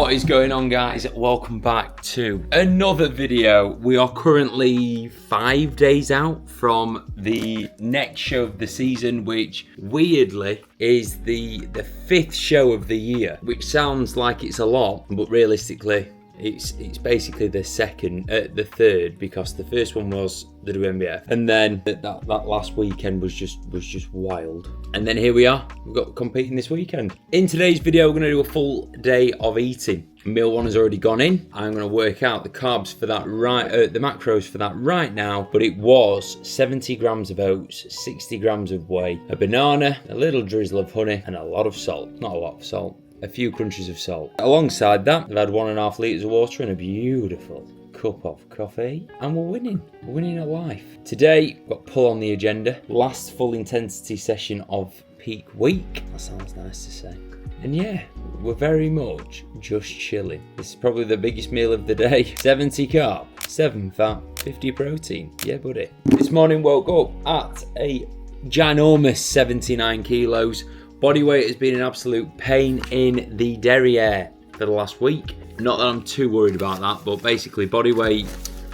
What is going on, guys? Welcome back to another video. We are currently 5 days out from the next show of the season, which weirdly is the 5th show of the year, which sounds like it's a lot, but realistically it's basically the third, because the first one was the WNBF, and then that last weekend was just wild. And then here we are, we've got competing this weekend. In today's video, we're going to do a full day of eating. Meal one has already gone in. I'm going to work out the carbs for that the macros for that right now, but it was 70 grams of oats, 60 grams of whey, a banana, a little drizzle of honey, and a lot of salt. Not a lot of salt, a few crunches of salt. Alongside that, I've had 1.5 litres of water and a beautiful cup of coffee, and we're winning at life. Today, we've got pull on the agenda. Last full intensity session of peak week. That sounds nice to say. And yeah, we're very much just chilling. This is probably the biggest meal of the day. 70 carb, 7 fat, 50 protein. Yeah, buddy. This morning woke up at a ginormous 79 kilos. Body weight has been an absolute pain in the derriere for the last week. Not that I'm too worried about that, but basically body weight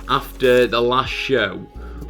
after the last show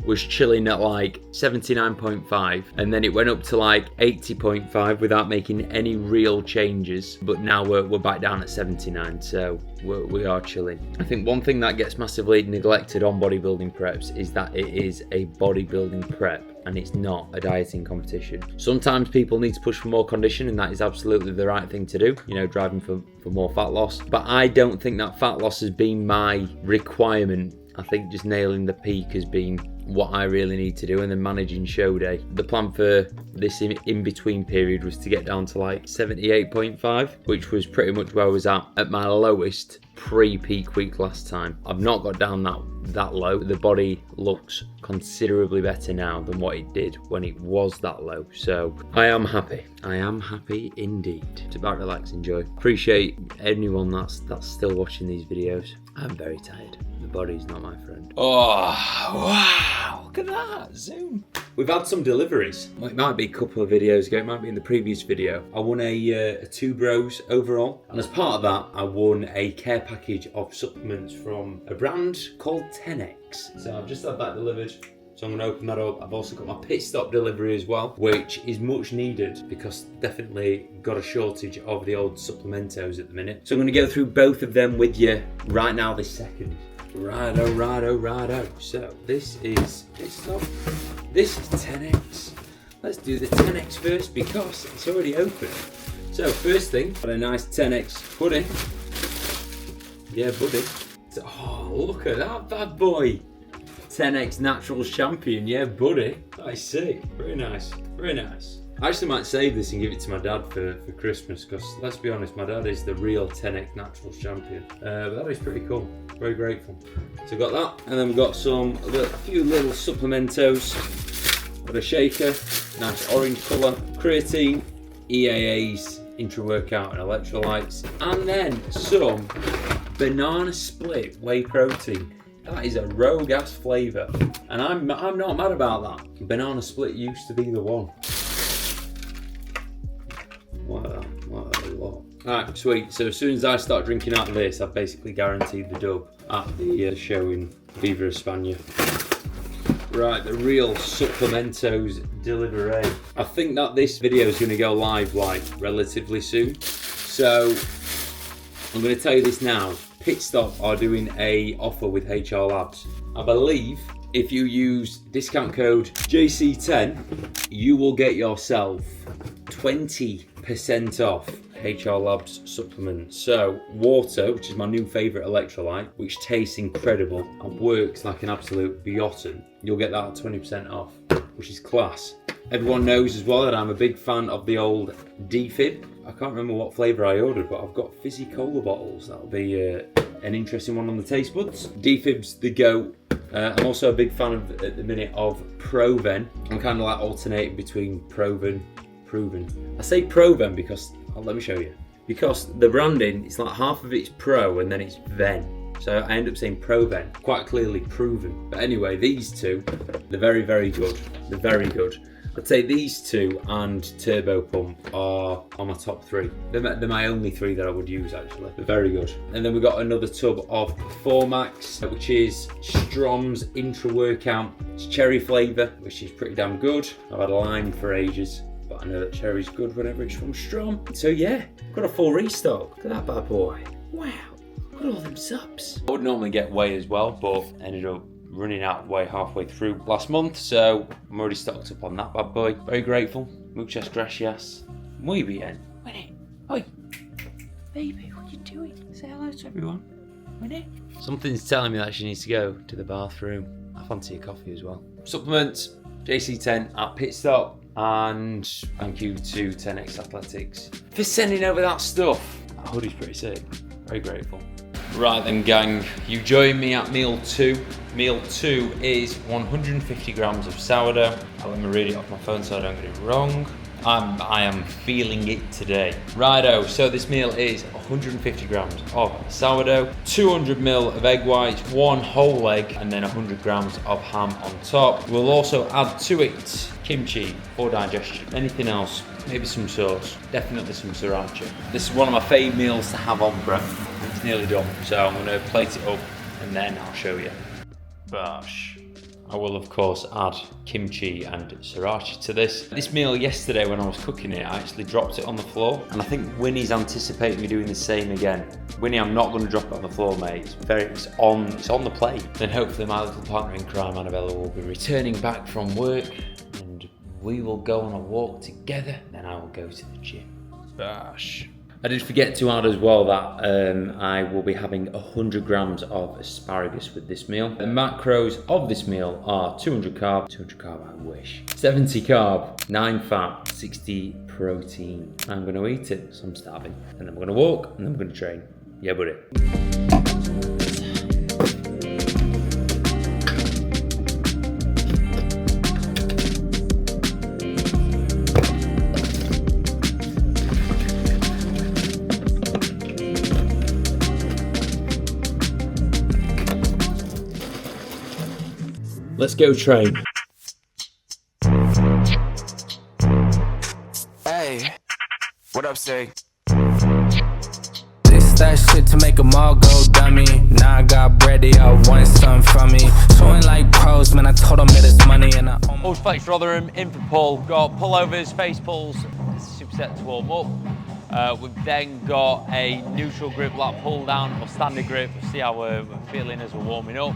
was chilling at like 79.5, and then it went up to like 80.5 without making any real changes. But now we're back down at 79, so we are chilling. I think one thing that gets massively neglected on bodybuilding preps is that it is a bodybuilding prep and it's not a dieting competition. Sometimes people need to push for more condition, and that is absolutely the right thing to do, you know, driving for more fat loss. But I don't think that fat loss has been my requirement. I think just nailing the peak has been what I really need to do, and then managing show day. The plan for this in-between period was to get down to like 78.5, which was pretty much where I was at my lowest pre-peak week last time. I've not got down that low. The body looks considerably better now than what it did when it was that low. So I am happy. I am happy indeed. It's about relax, enjoy. Appreciate anyone that's still watching these videos. I'm very tired. The body's not my friend. Oh, wow. Look at that. Zoom. We've had some deliveries. Well, it might be a couple of videos ago. It might be in the previous video. I won a 2 bros overall. And as part of that, I won a care package of supplements from a brand called 10X. So I've just had that delivered. So I'm going to open that up. I've also got my Pitstop delivery as well, which is much needed because definitely got a shortage of the old supplementos at the minute. So I'm going to go through both of them with you right now this second. Righto. So this is Pitstop. This is 10X. Let's do the 10X first because it's already open. So first thing, got a nice 10X pudding. Yeah, buddy. So, oh, look at that bad boy. 10X Naturals Champion, yeah, buddy. I see. Very nice. Very nice. I actually might save this and give it to my dad for Christmas, because let's be honest, my dad is the real 10X Naturals Champion. But that is pretty cool. Very grateful. So got that, and then we've got a few little supplementos. Got a shaker, nice orange colour, creatine, EAAs, intra-workout and electrolytes, and then some banana split whey protein. That is a rogue ass flavour, and I'm not mad about that. Banana split used to be the one. What a lot. Alright, sweet. So as soon as I start drinking out of this, I've basically guaranteed the dub at the show in Viva España. Right, the real supplementos delivery. I think that this video is going to go live like relatively soon. So I'm going to tell you this now. Pitstop are doing a offer with HR Labs. I believe if you use discount code JC10, you will get yourself 20% off HR Labs supplements. So water, which is my new favourite electrolyte, which tastes incredible and works like an absolute biotin, you'll get that at 20% off, which is class. Everyone knows as well that I'm a big fan of the old defib. I can't remember what flavour I ordered, but I've got fizzy cola bottles. That'll be an interesting one on the taste buds. Defib's the goat. I'm also a big fan of, at the minute, of Proven. I'm kind of like alternating between Proven, Proven. I say Proven because, let me show you. Because the branding, it's like half of it's Pro and then it's Ven. So I end up saying Proven, quite clearly proven. But anyway, these two, they're very, very good. They're very good. I'd say these two and Turbo Pump are my top 3. They're my only 3 that I would use actually. They're very good. And then we got another tub of Performax, which is Strom's Intra Workout. It's cherry flavour, which is pretty damn good. I've had a lime for ages, but I know that cherry's good whenever it's from Strom. So yeah, got a full restock. Look at that bad boy. Wow, look at all them subs. I would normally get whey as well, but ended up running out of whey halfway through last month, so I'm already stocked up on that bad boy. Very grateful. Muchas gracias. Muy bien. Winnie. Oi. Baby, what are you doing? Say hello to everyone. Winnie. Something's telling me that she needs to go to the bathroom. I fancy a coffee as well. Supplements, JC10 at Pitstop. And thank you to 10x Athletics for sending over that stuff. That hoodie's pretty sick. Very grateful. Right then gang, you join me at meal 2. Meal 2 is 150 grams of sourdough. Let me read it off my phone so I don't get it wrong. I am feeling it today. Righto, so this meal is 150 grams of sourdough, 200 ml of egg whites, 1 whole egg, and then 100 grams of ham on top. We'll also add to it kimchi for digestion. Anything else? Maybe some sauce. Definitely some sriracha. This is one of my favourite meals to have on prep. It's nearly done, so I'm going to plate it up and then I'll show you. Gosh. I will of course add kimchi and sriracha to this. This meal yesterday when I was cooking it, I actually dropped it on the floor, and I think Winnie's anticipating me doing the same again. Winnie, I'm not going to drop it on the floor, mate. It's on the plate. Then hopefully my little partner in crime, Annabella, will be returning back from work, and we will go on a walk together. Then I will go to the gym. Gosh. I did forget to add as well that I will be having 100 grams of asparagus with this meal. The macros of this meal are 200 carb, I wish, 70 carb, 9 fat, 60 protein. I'm gonna eat it, so I'm starving. And I'm gonna walk, and I'm gonna train. Yeah, buddy. Let's go train. Hey, what up, say? This that shit to make them all go dummy. Now I got bread, they all want something from me. Showing like pros, man, I told them that it's money and I All flex Rotherham in for pull. Got pullovers, face pulls, superset to warm up. We've then got a neutral grip lat pull down or standard grip. We'll see how we're feeling as we're warming up.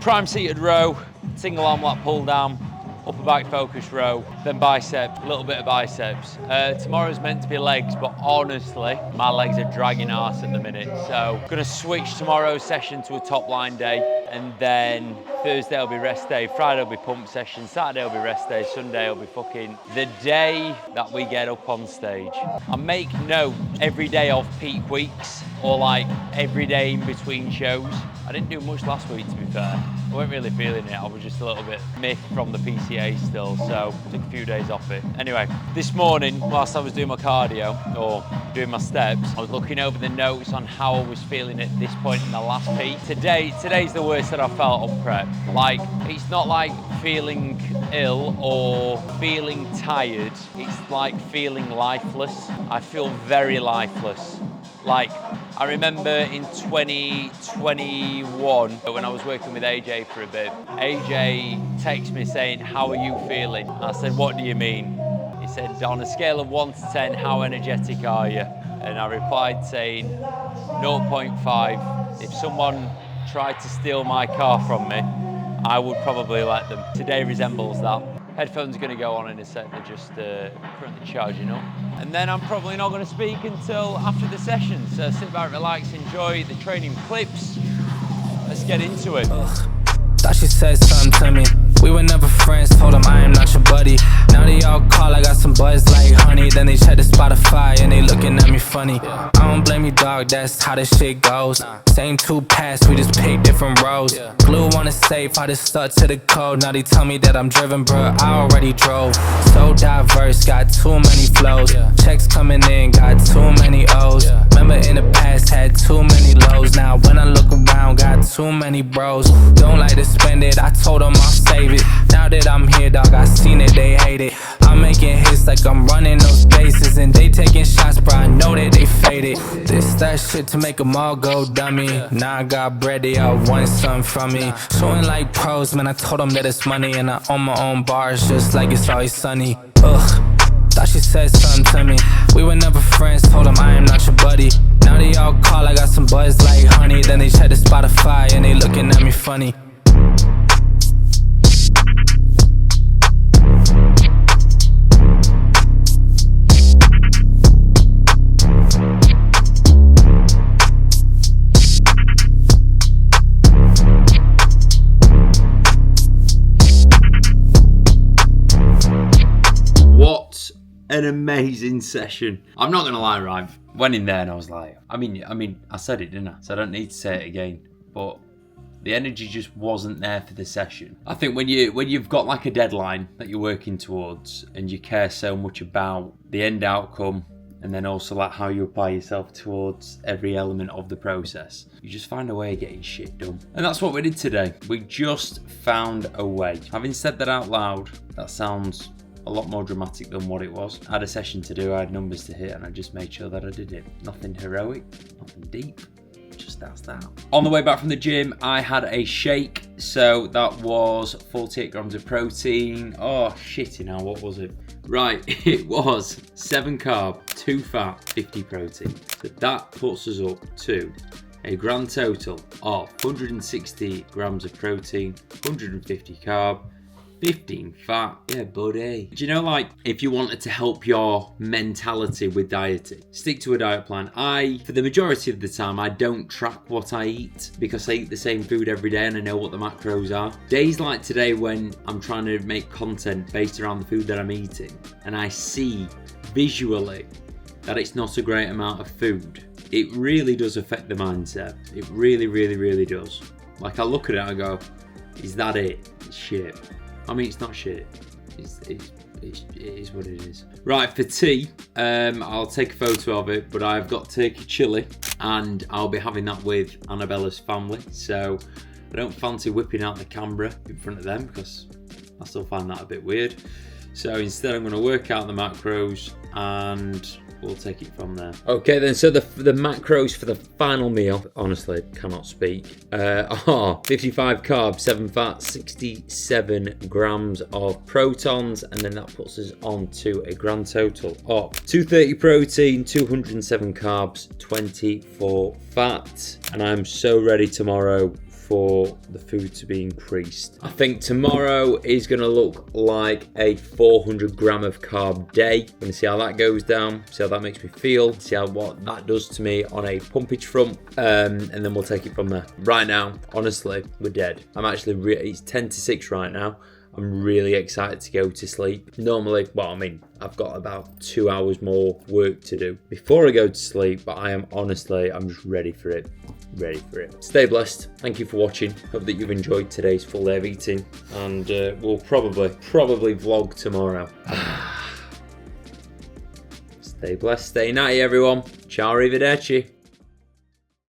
Prime seated row, single arm lat pull down, upper back focus row, then bicep, a little bit of biceps. Tomorrow's meant to be legs, but honestly, my legs are dragging arse at the minute. So I'm gonna switch tomorrow's session to a top line day, and then Thursday will be rest day, Friday will be pump session, Saturday will be rest day, Sunday will be fucking the day that we get up on stage. I make note every day of peak weeks, or like every day in between shows. I didn't do much last week, to be fair. I wasn't really feeling it. I was just a little bit miffed from the PCA still, so took a few days off it. Anyway, this morning, whilst I was doing my cardio, or doing my steps, I was looking over the notes on how I was feeling at this point in the last peak. Today's the worst that I felt on prep. Like, it's not like feeling ill or feeling tired. It's like feeling lifeless. I feel very lifeless. Like, I remember in 2021, when I was working with AJ for a bit, AJ texted me saying, "How are you feeling?" I said, "What do you mean?" He said, "On a scale of 1 to 10, how energetic are you?" And I replied saying, 0.5. If someone tried to steal my car from me, I would probably let them. Today resembles that. Headphones are going to go on in a sec, they're just currently charging up. And then I'm probably not going to speak until after the session. So sit back, relax, enjoy the training clips. Let's get into it. Thought she said something to me. We were never friends, told them I am not your buddy. Now they all call, I got some buzz like honey. Then they check the Spotify and they look looking at me funny. I don't blame you, dog, that's how this shit goes. Same two paths, we just pick different roads. Glue on the safe, I just stuck to the code. Now they tell me that I'm driven, bro, I already drove. So diverse, got too many flows. Checks coming in, got too many O's. Remember in the past, had too many lows. Now when I look around, got too many bros. Don't like to spend it, I told them I'll save it. Now that I'm here, dog, I seen it, they hate it. I'm making hits like I'm running those bases, and they taking shots, bro, I know that they faded. This that shit to make them all go dummy. Now I got bread, they all want something from me. Showing like pros, man, I told them that it's money, and I own my own bars just like it's always sunny. Ugh, thought she said something to me. We were never friends, told them I am not your buddy. Now they all call, I got some buzz like honey. Then they check the Spotify and they looking at me funny. What an amazing session. I'm not gonna lie, right? Went in there and I was like, I mean, I said it, didn't I? So I don't need to say it again. But the energy just wasn't there for the session. I think when you've got like a deadline that you're working towards and you care so much about the end outcome, and then also like how you apply yourself towards every element of the process, you just find a way of getting shit done. And that's what we did today. We just found a way. Having said that out loud, that sounds a lot more dramatic than what it was. I had a session to do, I had numbers to hit, and I just made sure that I did it. Nothing heroic, nothing deep, just that's that. On the way back from the gym, I had a shake. So that was 48 grams of protein. Oh, shitty now, what was it? Right, it was 7 carb, 2 fat, 50 protein. So that puts us up to a grand total of 160 grams of protein, 150 carb, 15 fat. Yeah, buddy. Do you know, like, if you wanted to help your mentality with dieting, stick to a diet plan. For the majority of the time, I don't track what I eat because I eat the same food every day and I know what the macros are. Days like today when I'm trying to make content based around the food that I'm eating and I see visually that it's not a great amount of food, it really does affect the mindset. It really, really, really does. Like, I look at it and I go, is that it? It's shit. I mean, it's not shit. It is what it is. Right, for tea, I'll take a photo of it, but I've got turkey chili and I'll be having that with Annabella's family. So I don't fancy whipping out the camera in front of them because I still find that a bit weird. So instead I'm going to work out the macros and we'll take it from there. Okay then, so the macros for the final meal, honestly, cannot speak, are 55 carbs, 7 fat, 67 grams of protons, and then that puts us on to a grand total of 230 protein, 207 carbs, 24 fat. And I'm so ready tomorrow for the food to be increased. I think tomorrow is going to look like a 400 gram of carb day. I'm going to see how that goes down, see how that makes me feel, see what that does to me on a pumpage front, and then we'll take it from there. Right now, honestly, we're dead. I'm actually, it's 10 to 6 right now. I'm really excited to go to sleep. Normally, well, I mean, I've got about 2 hours more work to do before I go to sleep, but I'm just ready for it. Ready for it. Stay blessed. Thank you for watching. Hope that you've enjoyed today's full day of eating, and we'll probably vlog tomorrow. Stay blessed, stay natty, everyone. Ciao, arrivederci.